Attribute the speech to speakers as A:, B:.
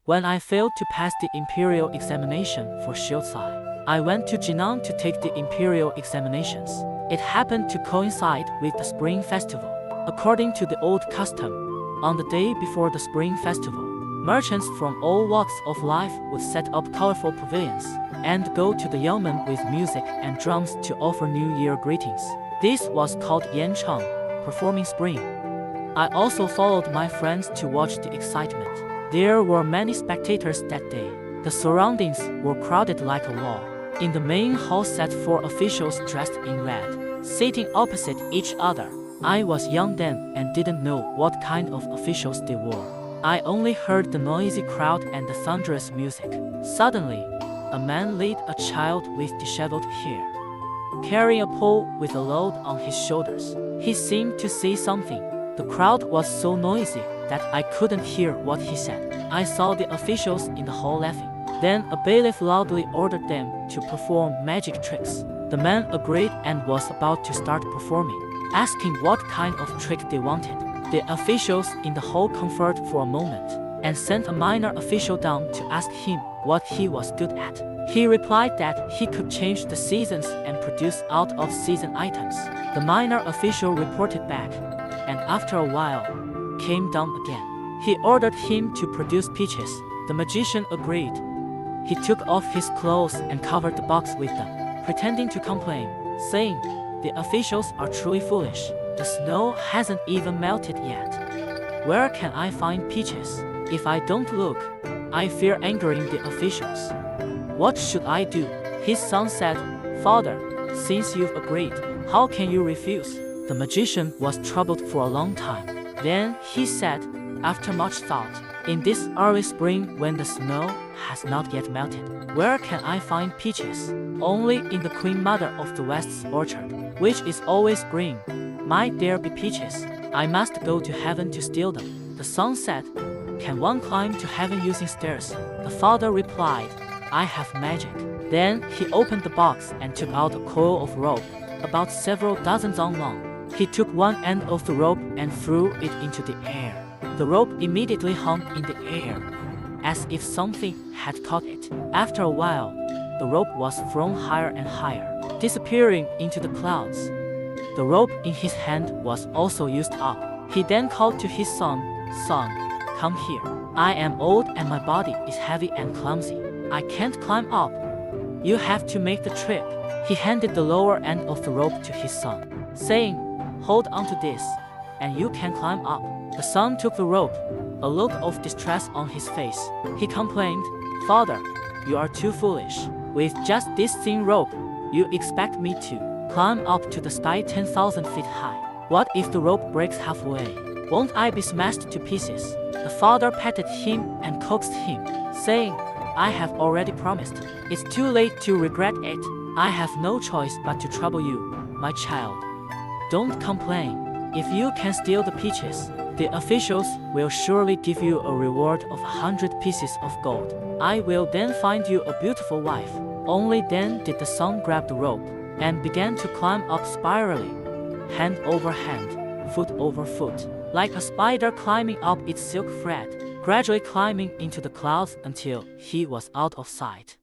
A: When I failed to pass the imperial examination for Shiltsai, I went to Jinan to take the imperial examinations. It happened to coincide with the Spring Festival. According to the old custom, on the day before the Spring Festival, merchants from all walks of life would set up colorful pavilions and go to the Yangmen with music and drums to offer New Year greetings. This was called Yanchang, performing spring. I also followed my friends to watch the excitement. There were many spectators that day. The surroundings were crowded like a wall. In the main hall sat 4 officials dressed in red, sitting opposite each other. I was young then and didn't know what kind of officials they were. I only heard the noisy crowd and the thunderous music. Suddenly, a man led a child with disheveled hair, carrying a pole with a load on his shoulders. He seemed to say something. The crowd was so noisy that I couldn't hear what he said. I saw the officials in the hall laughing. Then a bailiff loudly ordered them to perform magic tricks. The man agreed and was about to start performing, asking what kind of trick they wanted. The officials in the hall conferred for a moment and sent a minor official down to ask him what he was good at. He replied that he could change the seasons and produce out-of-season items. The minor official reported back, and after a while, came down again. He ordered him to produce peaches. The magician agreed. He took off his clothes and covered the box with them, pretending to complain, saying, "The officials are truly foolish. The snow hasn't even melted yet. Where can I find peaches? If I don't look, I fear angering the officials. What should I do?" His son said, "Father, since you've agreed, how can you refuse?" The magician was troubled for a long time. Then he said, after much thought, "In this early spring when the snow has not yet melted, where can I find peaches? Only in the Queen Mother of the West's orchard, which is always green. Might there be peaches? I must go to heaven to steal them." The son said, "Can one climb to heaven using stairs?" The father replied, "I have magic." Then he opened the box and took out a coil of rope, about several dozen long. He took one end of the rope and threw it into the air. The rope immediately hung in the air, as if something had caught it. After a while, the rope was thrown higher and higher, disappearing into the clouds. The rope in his hand was also used up. He then called to his son, "Son, come here. I am old and my body is heavy and clumsy. I can't climb up. You have to make the trip." He handed the lower end of the rope to his son, saying, "Hold on to this, and you can climb up." The son took the rope, a look of distress on his face. He complained, "Father, you are too foolish. With just this thin rope, you expect me to climb up to the sky 10,000 feet high. What if the rope breaks halfway? Won't I be smashed to pieces?" The father patted him and coaxed him, saying, "I have already promised. It's too late to regret it. I have no choice but to trouble you, my child. Don't complain. If you can steal the peaches, the officials will surely give you a reward of 100 pieces of gold. I will then find you a beautiful wife." Only then did the son grab the rope and began to climb up spirally, hand over hand, foot over foot, like a spider climbing up its silk thread, gradually climbing into the clouds until he was out of sight.